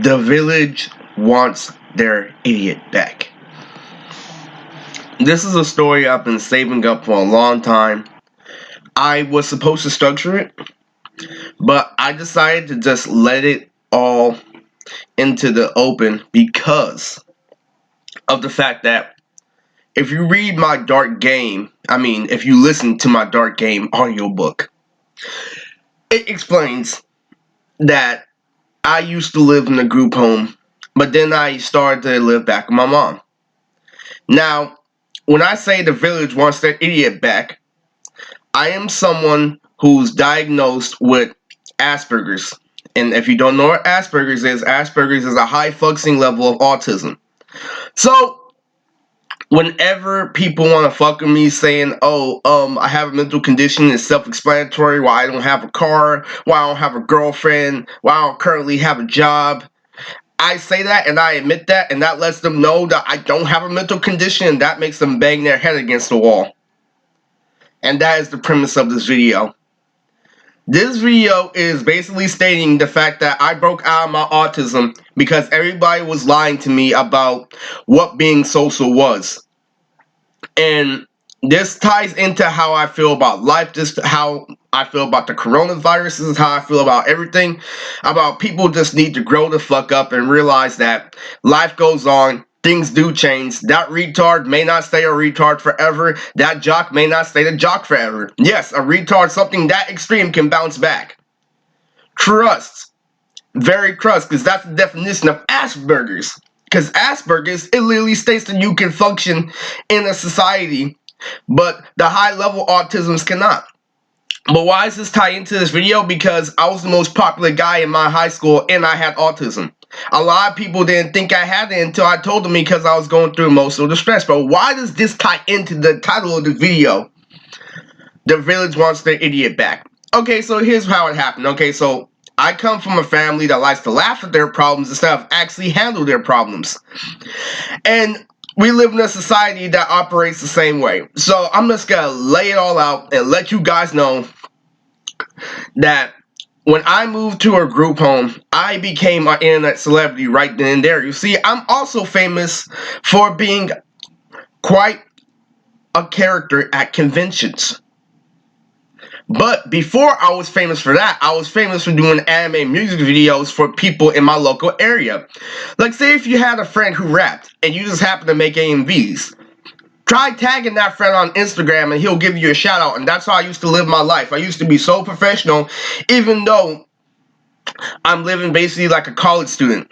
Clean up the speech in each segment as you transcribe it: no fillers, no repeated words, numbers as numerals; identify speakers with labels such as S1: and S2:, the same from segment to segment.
S1: The village wants their idiot back. This is a story I've been saving up for a long time. I was supposed to structure it, but I decided to just let it all into the open because of the fact that if you read my Dark Game, if you listen to my Dark Game audiobook, it explains that I used to live in a group home, but then I started to live back with my mom. Now, when I say the village wants their idiot back, I am someone who's diagnosed with Asperger's. And if you don't know what Asperger's is a high functioning level of autism. So, whenever people want to fuck with me saying, I have a mental condition, it's self-explanatory, why I don't have a car, why I don't have a girlfriend, why I don't currently have a job, I say that and I admit that, and that lets them know that I don't have a mental condition, and that makes them bang their head against the wall. And that is the premise of this video. This video is basically stating the fact that I broke out of my autism because everybody was lying to me about what being social was. And this ties into how I feel about life, just how I feel about the coronavirus. This is how I feel about everything. About people just need to grow the fuck up and realize that life goes on. Things do change. That retard may not stay a retard forever. That jock may not stay the jock forever. Yes, a retard, something that extreme, can bounce back. Trust. Very trust, because that's the definition of Asperger's. Because Asperger's, it literally states that you can function in a society, but the high-level autisms cannot. But why does this tie into this video? Because I was the most popular guy in my high school, and I had autism. A lot of people didn't think I had it until I told them because I was going through emotional distress. But why does this tie into the title of the video? The village wants their idiot back. Okay, so here's how it happened. Okay, so I come from a family that likes to laugh at their problems instead of actually handle their problems. And we live in a society that operates the same way. So I'm just gonna lay it all out and let you guys know that when I moved to a group home, I became an internet celebrity right then and there. You see, I'm also famous for being quite a character at conventions. But before I was famous for that, I was famous for doing anime music videos for people in my local area. Like, say if you had a friend who rapped and you just happen to make AMVs. Try tagging that friend on Instagram and he'll give you a shout out. And that's how I used to live my life. I used to be so professional, even though I'm living basically like a college student.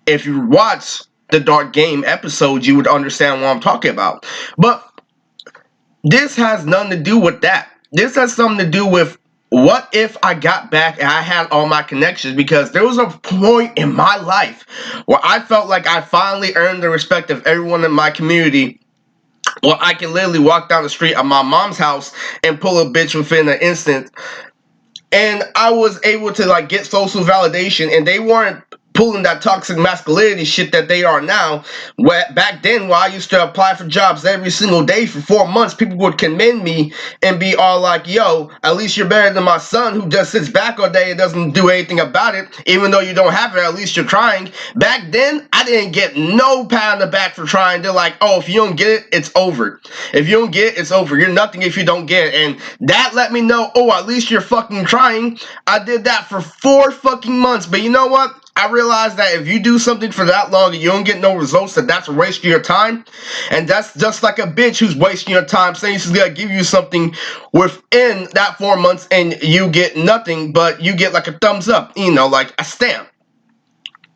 S1: If you watch the Dark Game episode, you would understand what I'm talking about. But this has nothing to do with that. This has something to do with what if I got back and I had all my connections, because there was a point in my life where I felt like I finally earned the respect of everyone in my community. Well, I can literally walk down the street of my mom's house and pull a bitch within an instant. And I was able to get social validation, and they weren't pulling that toxic masculinity shit that they are now. Back then, when I used to apply for jobs every single day for 4 months, people would commend me and be all like, yo, at least you're better than my son who just sits back all day and doesn't do anything about it. Even though you don't have it, at least you're trying. Back then, I didn't get no pat on the back for trying. They're like, oh, if you don't get it, it's over. If you don't get it, it's over. You're nothing if you don't get it. And that let me know, oh, at least you're fucking trying. I did that for 4 fucking months. But you know what? I realized that if you do something for that long and you don't get no results, that's a waste of your time. And that's just like a bitch who's wasting your time saying she's gonna give you something within that 4 months and you get nothing, but you get like a thumbs up, like a stamp.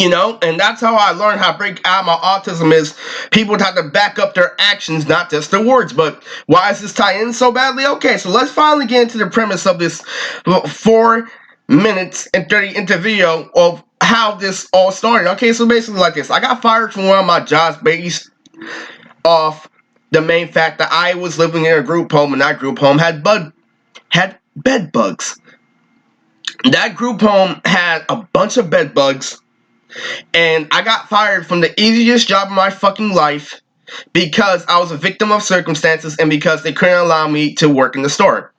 S1: And that's how I learned how to break out of my autism, is people have to back up their actions, not just their words. But why is this tie in so badly? Okay, so let's finally get into the premise of this 4 minutes and 30 into video of how this all started. Okay, so basically like this. I got fired from one of my jobs based off the main fact that I was living in a group home, and that group home had bed bugs. That group home had a bunch of bed bugs, and I got fired from the easiest job in my fucking life because I was a victim of circumstances and because they couldn't allow me to work in the store.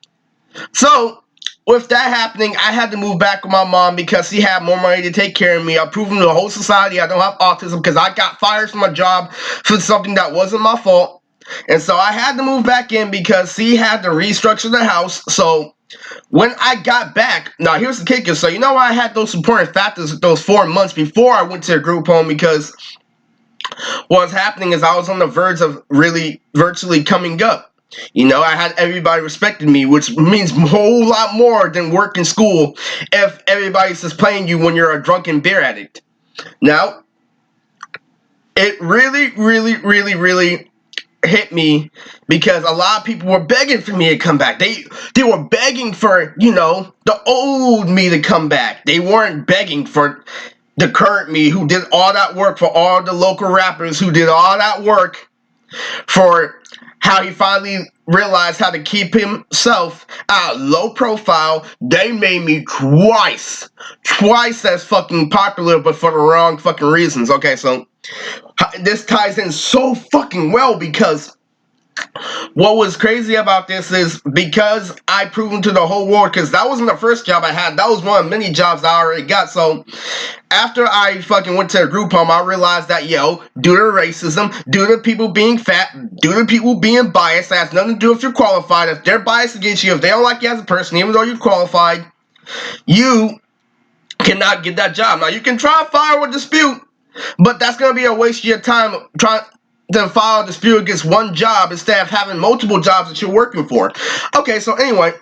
S1: So with that happening, I had to move back with my mom because she had more money to take care of me. I proved to the whole society I don't have autism because I got fired from my job for something that wasn't my fault. And so I had to move back in because she had to restructure the house. So when I got back, now here's the kicker. So you know why I had those supporting factors those 4 months before I went to a group home, because what was happening is I was on the verge of really virtually coming up. You know, I had everybody respecting me, which means a whole lot more than work in school if everybody's just playing you when you're a drunken beer addict. Now, it really hit me because a lot of people were begging for me to come back. They were begging for, you know, the old me to come back. They weren't begging for the current me who did all that work for all the local rappers, who did all that work for how he finally realized how to keep himself low profile. They made me twice as fucking popular, but for the wrong fucking reasons. Okay, so this ties in so fucking well because what was crazy about this is because I proven to the whole world, because that wasn't the first job I had, that was one of many jobs I already got. So after I fucking went to a group home, I realized that, yo, due to racism, due to people being fat, due to people being biased, that has nothing to do if you're qualified. If they're biased against you, if they don't like you as a person, even though you're qualified, you cannot get that job. Now, you can try and file a dispute, but that's going to be a waste of your time trying to file a dispute against one job instead of having multiple jobs that you're working for. Okay, so anyway,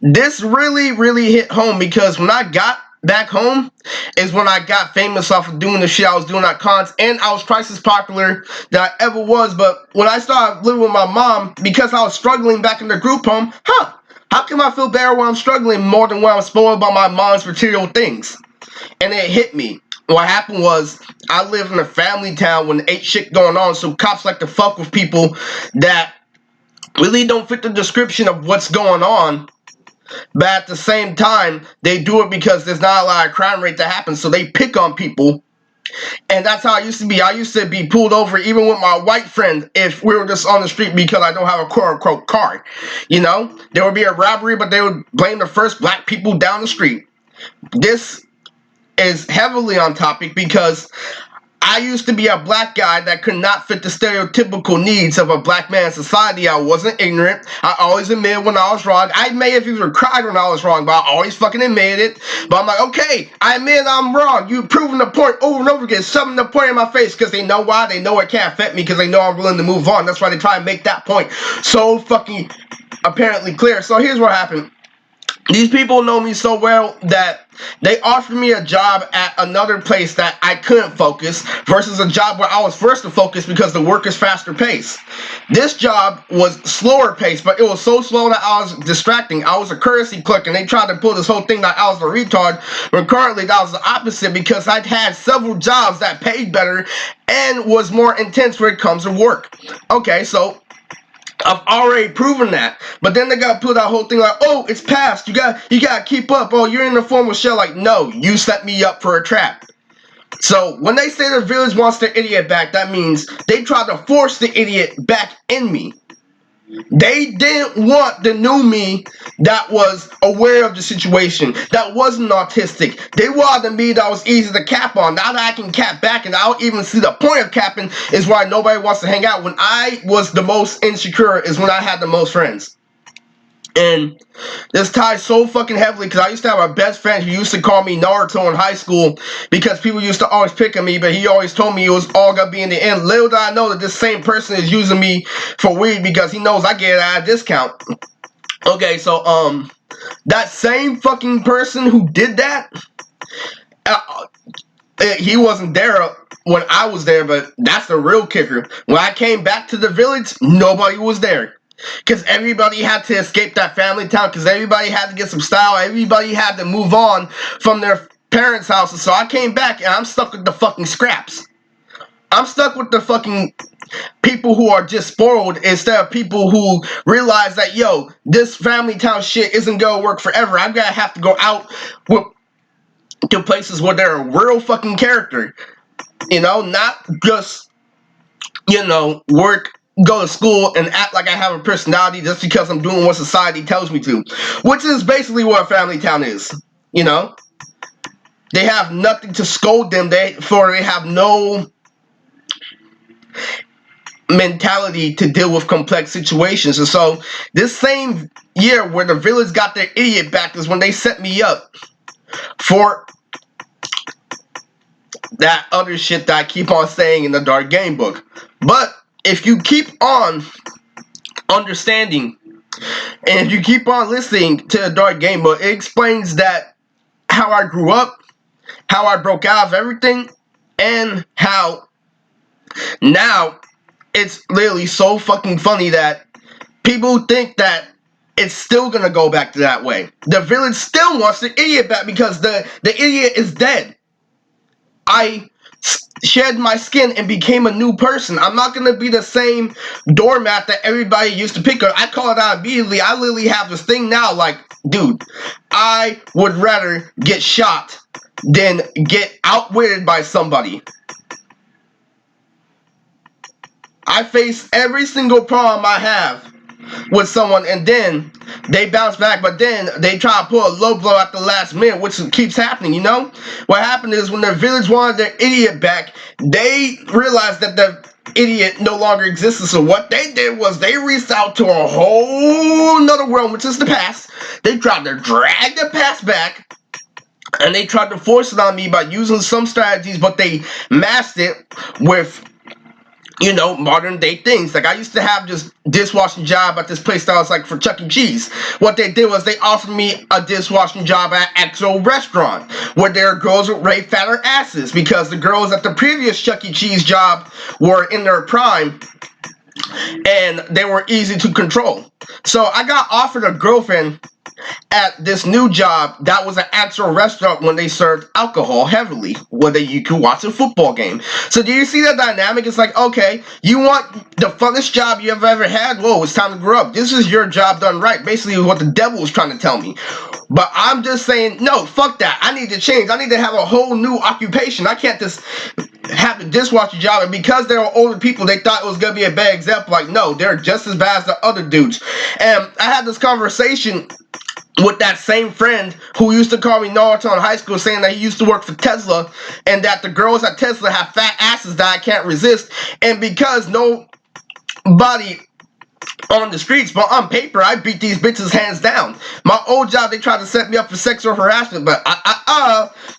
S1: this really hit home because when I got back home is when I got famous off of doing the shit I was doing at cons, and I was twice as popular that I ever was. But when I started living with my mom, because I was struggling back in the group home, how can I feel better when I'm struggling more than when I'm spoiled by my mom's material things? And it hit me. What happened was I live in a family town when ain't shit going on, so cops like to fuck with people that really don't fit the description of what's going on. But at the same time, they do it because there's not a lot of crime rate that happens, so they pick on people. And that's how I used to be. I used to be pulled over even with my white friend if we were just on the street because I don't have a quote-unquote car. You know? There would be a robbery, but they would blame the first black people down the street. This is heavily on topic because I used to be a black guy that could not fit the stereotypical needs of a black man in society. I wasn't ignorant. I always admitted when I was wrong. I may have even cried when I was wrong, but I always fucking admitted it. But I'm like, okay, I admit I'm wrong. You've proven the point over and over again, shoving the point in my face, because they know why. They know it can't affect me because they know I'm willing to move on. That's why they try and make that point so fucking apparently clear. So here's what happened. These people know me so well that they offered me a job at another place that I couldn't focus versus a job where I was forced to focus because the work is faster paced. This job was slower paced, but it was so slow that I was distracting. I was a courtesy clerk, and they tried to pull this whole thing that I was a retard, but currently that was the opposite because I'd had several jobs that paid better and was more intense when it comes to work. Okay, so I've already proven that. But then they got to put that whole thing like, oh, it's past. You got to keep up. Oh, you're in the formal shell. Like, no, you set me up for a trap. So when they say the village wants the idiot back, that means they tried to force the idiot back in me. They didn't want the new me that was aware of the situation, that wasn't autistic. They wanted me that was easy to cap on. Now that I can cap back and I don't even see the point of capping is why nobody wants to hang out. When I was the most insecure is when I had the most friends. And this ties so fucking heavily because I used to have a best friend who used to call me Naruto in high school because people used to always pick on me, but he always told me it was all gonna be in the end. Little did I know that this same person is using me for weed because he knows I get it at a discount. Okay, so that same fucking person who did that, he wasn't there when I was there, but that's the real kicker. When I came back to the village, nobody was there. Because everybody had to escape that family town. Because everybody had to get some style. Everybody had to move on from their parents' houses. So I came back and I'm stuck with the fucking scraps. I'm stuck with the fucking people who are just spoiled instead of people who realize that, yo, this family town shit isn't going to work forever. I'm going to have to go out to places where they're a real fucking character. You know, not just work, go to school, and act like I have a personality just because I'm doing what society tells me to, which is basically what Family Town is. You know, they have nothing to scold them. They have no mentality to deal with complex situations. And so this same year where the village got their idiot back is when they set me up for that other shit that I keep on saying in the Dark Game book. But if you keep on understanding and if you keep on listening to the Dark Game book, it explains that how I grew up, how I broke out of everything, and how now it's literally so fucking funny that people think that it's still gonna go back to that way. The village still wants the idiot back because the idiot is dead. I shed my skin and became a new person. I'm not gonna be the same doormat that everybody used to pick on. I call it out immediately. I literally have this thing now, like, dude, I would rather get shot than get outwitted by somebody. I face every single problem I have with someone, and then they bounce back, but then they try to pull a low blow at the last minute, which keeps happening. What happened is when the village wanted their idiot back, they realized that the idiot no longer existed. So what they did was they reached out to a whole nother world, which is the past. They tried to drag the past back, and they tried to force it on me by using some strategies, but they masked it with modern day things. Like, I used to have this dishwashing job at this place that was like for Chuck E. Cheese. What they did was they offered me a dishwashing job at XO restaurant where there are girls with way fatter asses, because the girls at the previous Chuck E. Cheese job were in their prime and they were easy to control. So I got offered a girlfriend at this new job that was an actual restaurant when they served alcohol heavily, whether you could watch a football game. So do you see that dynamic? It's like, okay, you want the funnest job you have ever had? Whoa, it's time to grow up. This is your job done right. Basically what the devil was trying to tell me. But I'm just saying, no, fuck that. I need to change. I need to have a whole new occupation. I can't just have a dishwasher job, and because they were older people, they thought it was gonna be a bad example. Like, no, they're just as bad as the other dudes. And I had this conversation with that same friend who used to call me Naruto in high school, saying that he used to work for Tesla and that the girls at Tesla have fat asses that I can't resist. And because nobody on the streets, but on paper, I beat these bitches hands down. My old job, they tried to set me up for sexual harassment, but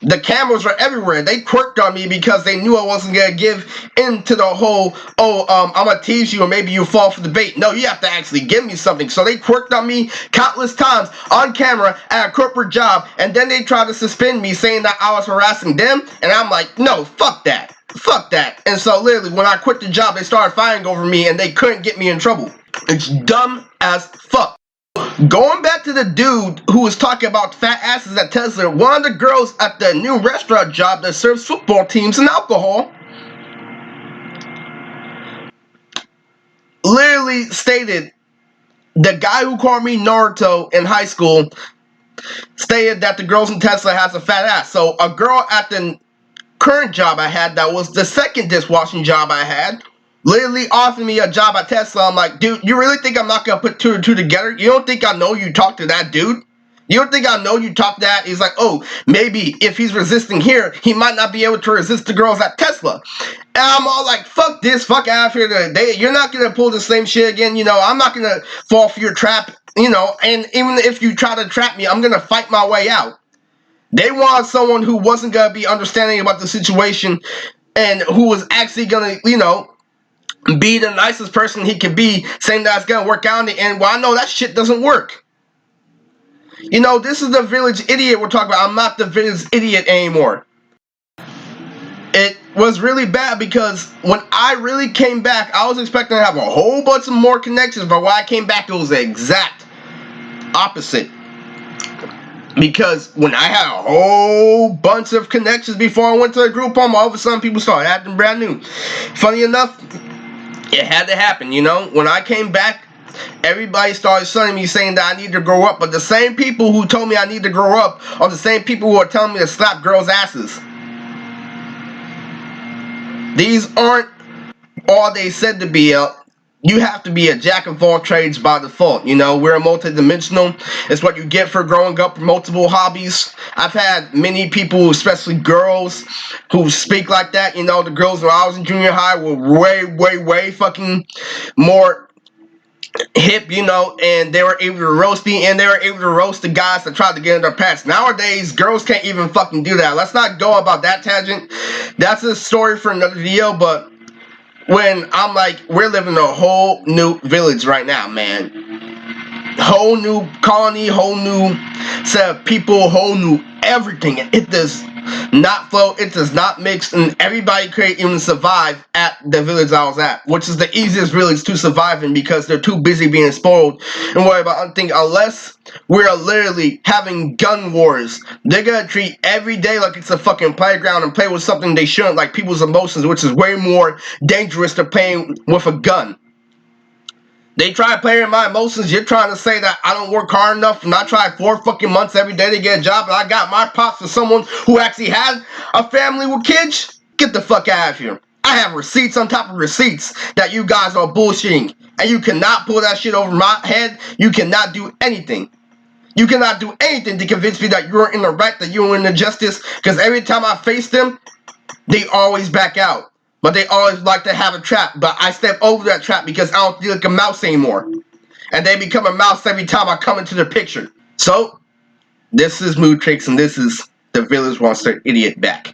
S1: the cameras were everywhere. They quirked on me because they knew I wasn't gonna give in to the whole, I'm gonna tease you or maybe you fall for the bait. No, you have to actually give me something. So they quirked on me countless times on camera at a corporate job, and then they tried to suspend me, saying that I was harassing them, and I'm like, no, fuck that. Fuck that. And so literally, when I quit the job, they started fighting over me and they couldn't get me in trouble. It's dumb as fuck. Going back to the dude who was talking about fat asses at Tesla, one of the girls at the new restaurant job that serves football teams and alcohol literally stated, the guy who called me Naruto in high school stated that the girls in Tesla has a fat ass. So a girl at the current job I had, that was the second dishwashing job I had, literally offered me a job at Tesla. I'm like, dude, you really think I'm not gonna put two and two together? You don't think I know you talked to that dude? You don't think I know you talked to that? He's like, oh, maybe if he's resisting here, he might not be able to resist the girls at Tesla. And I'm all like, fuck this, fuck out of here today. You're not gonna pull the same shit again. I'm not gonna fall for your trap, and even if you try to trap me, I'm gonna fight my way out. They wanted someone who wasn't going to be understanding about the situation and who was actually going to, be the nicest person he could be, saying that it's going to work out in the end. Well, I know that shit doesn't work. This is the village idiot we're talking about. I'm not the village idiot anymore. It was really bad because when I really came back, I was expecting to have a whole bunch of more connections, but when I came back, it was the exact opposite. Because when I had a whole bunch of connections before I went to a group home, all of a sudden people started acting brand new. Funny enough, it had to happen, When I came back, everybody started shunning me, saying that I need to grow up. But the same people who told me I need to grow up are the same people who are telling me to slap girls' asses. These aren't all they said to be you have to be a jack of all trades by default. You know, we're multidimensional. It's what you get for growing up with multiple hobbies. I've had many people, especially girls, who speak like that. You know, the girls when I was in junior high were way fucking more hip, you know, and they were able to roast me, and they were able to roast the guys that tried to get in their pants. Nowadays, girls can't even fucking do that. Let's not go about that tangent. That's a story for another video, but when I'm like, we're living in a whole new village right now, man. Whole new colony, whole new set of people, whole new everything. It does not flow, it does not mix, and everybody can't even survive at the village I was at, which is the easiest village to survive in because they're too busy being spoiled and worry about other things. Unless we're literally having gun wars, they're gonna treat every day like it's a fucking playground and play with something they shouldn't, like people's emotions, which is way more dangerous than playing with a gun. They try playing my emotions. You're trying to say that I don't work hard enough and I try 4 fucking months every day to get a job and I got my props for someone who actually has a family with kids? Get the fuck out of here. I have receipts on top of receipts that you guys are bullshitting. And you cannot pull that shit over my head. You cannot do anything. You cannot do anything to convince me that you're in the right, that you're in the justice. Because every time I face them, they always back out. But they always like to have a trap. But I step over that trap because I don't feel like a mouse anymore. And they become a mouse every time I come into the picture. So, this is Mood Tricks and this is the Village Monster Idiot back.